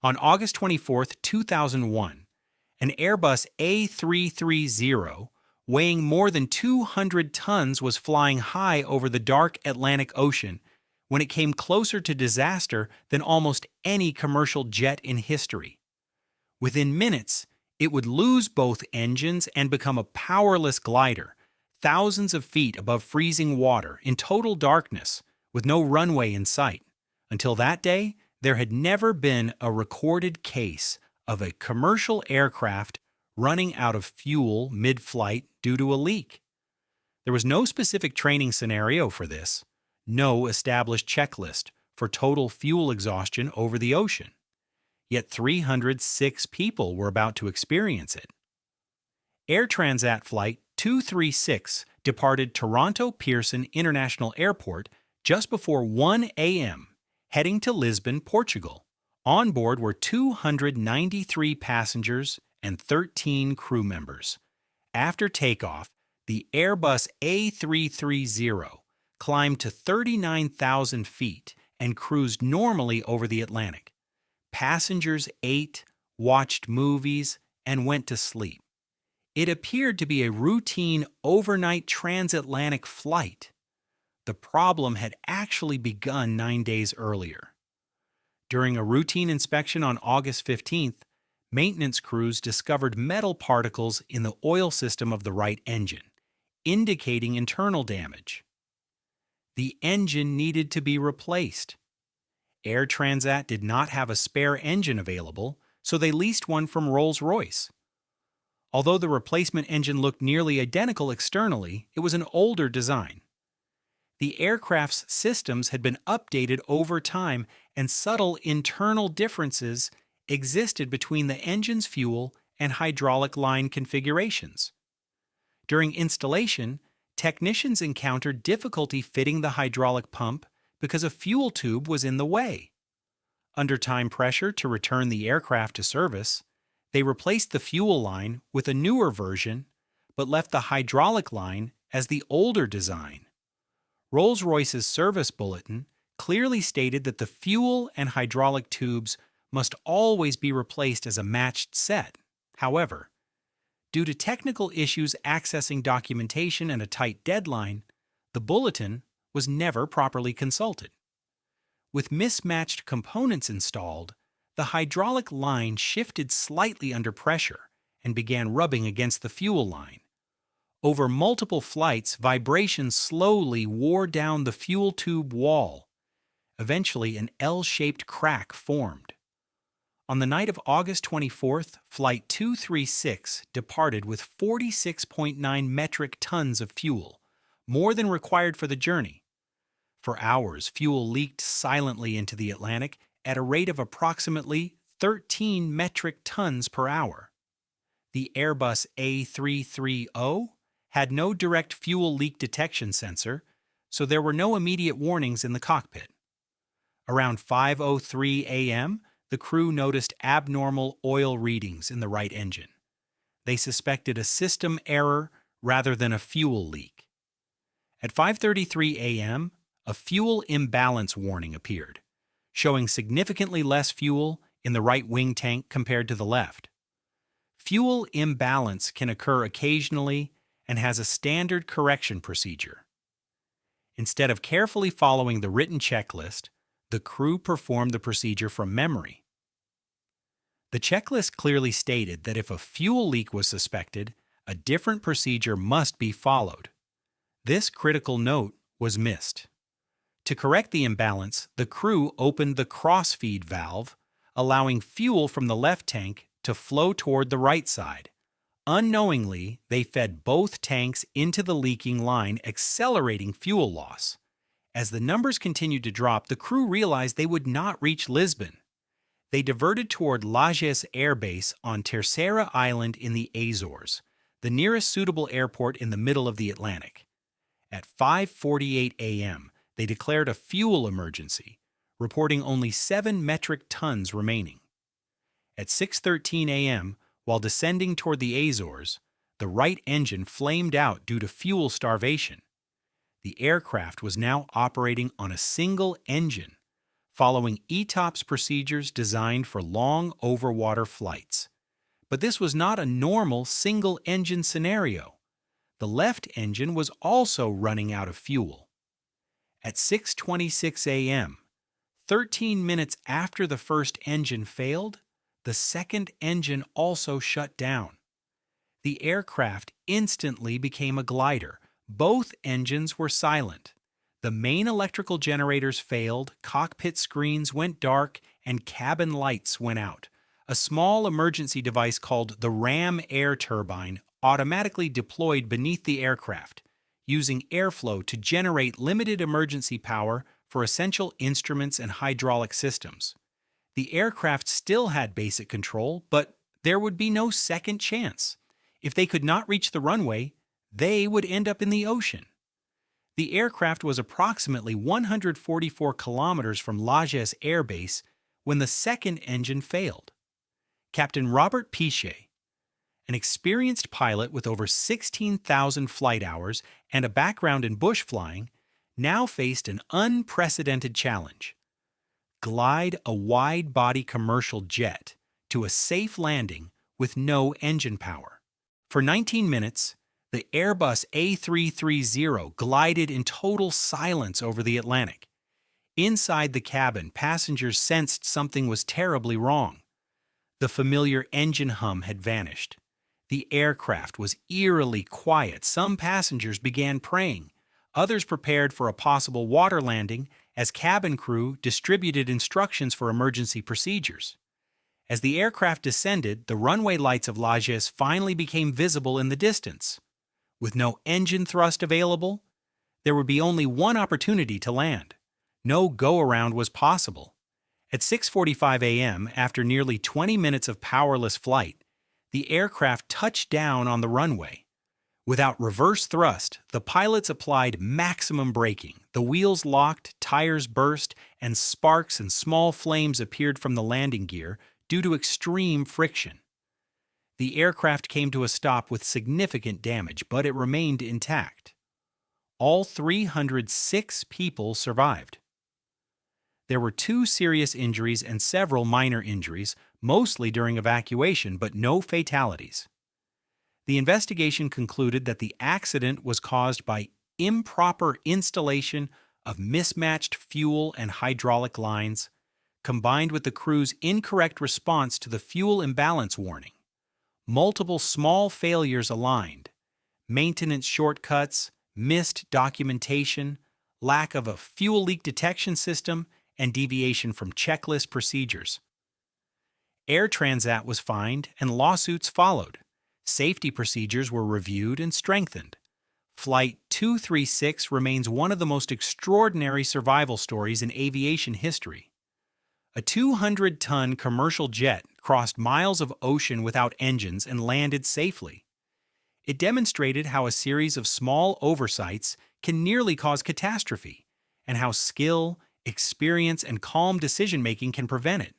On August 24, 2001, an Airbus A330 weighing more than 200 tons was flying high over the dark Atlantic Ocean when it came closer to disaster than almost any commercial jet in history. Within minutes, it would lose both engines and become a powerless glider, thousands of feet above freezing water in total darkness, with no runway in sight. Until that day, there had never been a recorded case of a commercial aircraft running out of fuel mid-flight due to a leak. There was no specific training scenario for this, no established checklist for total fuel exhaustion over the ocean. Yet 306 people were about to experience it. Air Transat Flight 236 departed Toronto Pearson International Airport just before 1 a.m., heading to Lisbon, Portugal. On board were 293 passengers and 13 crew members. After takeoff, the Airbus A330 climbed to 39,000 feet and cruised normally over the Atlantic. Passengers ate, watched movies, and went to sleep. It appeared to be a routine overnight transatlantic flight. The problem had actually begun 9 days earlier. During a routine inspection on August 15th, maintenance crews discovered metal particles in the oil system of the right engine, indicating internal damage. The engine needed to be replaced. Air Transat did not have a spare engine available, so they leased one from Rolls-Royce. Although the replacement engine looked nearly identical externally, it was an older design. The aircraft's systems had been updated over time, and subtle internal differences existed between the engine's fuel and hydraulic line configurations. During installation, technicians encountered difficulty fitting the hydraulic pump because a fuel tube was in the way. Under time pressure to return the aircraft to service, they replaced the fuel line with a newer version, but left the hydraulic line as the older design. Rolls-Royce's service bulletin clearly stated that the fuel and hydraulic tubes must always be replaced as a matched set. However, due to technical issues accessing documentation and a tight deadline, the bulletin was never properly consulted. With mismatched components installed, the hydraulic line shifted slightly under pressure and began rubbing against the fuel line. Over multiple flights, vibrations slowly wore down the fuel tube wall. Eventually, an L-shaped crack formed. On the night of August 24th, Flight 236 departed with 46.9 metric tons of fuel, more than required for the journey. For hours, fuel leaked silently into the Atlantic at a rate of approximately 13 metric tons per hour. The Airbus A330 had no direct fuel leak detection sensor, so there were no immediate warnings in the cockpit. Around 5:03 a.m., the crew noticed abnormal oil readings in the right engine. They suspected a system error rather than a fuel leak. At 5:33 a.m., a fuel imbalance warning appeared, showing significantly less fuel in the right wing tank compared to the left. Fuel imbalance can occur occasionally and has a standard correction procedure. Instead of carefully following the written checklist, the crew performed the procedure from memory. The checklist clearly stated that if a fuel leak was suspected, a different procedure must be followed. This critical note was missed. To correct the imbalance, the crew opened the crossfeed valve, allowing fuel from the left tank to flow toward the right side. Unknowingly, they fed both tanks into the leaking line, accelerating fuel loss. As the numbers continued to drop, the crew realized they would not reach Lisbon. They diverted toward Lajes Air Base on Terceira Island in the Azores, the nearest suitable airport in the middle of the Atlantic. At 5:48 a.m., they declared a fuel emergency, reporting only 7 metric tons remaining. At 6:13 a.m., while descending toward the Azores, the right engine flamed out due to fuel starvation. The aircraft was now operating on a single engine. following ETOPS procedures designed for long overwater flights. But this was not a normal single-engine scenario. The left engine was also running out of fuel. At 6:26 a.m., 13 minutes after the first engine failed, the second engine also shut down. The aircraft instantly became a glider. Both engines were silent. The main electrical generators failed, cockpit screens went dark, and cabin lights went out. A small emergency device called the ram air turbine automatically deployed beneath the aircraft, using airflow to generate limited emergency power for essential instruments and hydraulic systems. The aircraft still had basic control, but there would be no second chance. If they could not reach the runway, they would end up in the ocean. The aircraft was approximately 144 kilometers from Lajes Air Base when the second engine failed. Captain Robert Piché, an experienced pilot with over 16,000 flight hours and a background in bush flying, now faced an unprecedented challenge: glide a wide-body commercial jet to a safe landing with no engine power. For 19 minutes, the Airbus A330 glided in total silence over the Atlantic. Inside the cabin, passengers sensed something was terribly wrong. The familiar engine hum had vanished. The aircraft was eerily quiet. Some passengers began praying. Others prepared for a possible water landing as cabin crew distributed instructions for emergency procedures. As the aircraft descended, the runway lights of Lajes finally became visible in the distance. With no engine thrust available, there would be only one opportunity to land. No go-around was possible. At 6:45 a.m., after nearly 20 minutes of powerless flight, the aircraft touched down on the runway. Without reverse thrust, the pilots applied maximum braking. The wheels locked, tires burst, and sparks and small flames appeared from the landing gear due to extreme friction. The aircraft came to a stop with significant damage, but it remained intact. All 306 people survived. There were 2 serious injuries and several minor injuries, mostly during evacuation, but no fatalities. The investigation concluded that the accident was caused by improper installation of mismatched fuel and hydraulic lines, combined with the crew's incorrect response to the fuel imbalance warning. Multiple small failures aligned: maintenance shortcuts, missed documentation, lack of a fuel leak detection system, and deviation from checklist procedures. Air Transat was fined and lawsuits followed. Safety procedures were reviewed and strengthened. Flight 236 remains one of the most extraordinary survival stories in aviation history. A 200-ton commercial jet crossed miles of ocean without engines and landed safely. It demonstrated how a series of small oversights can nearly cause catastrophe, and how skill, experience, and calm decision-making can prevent it.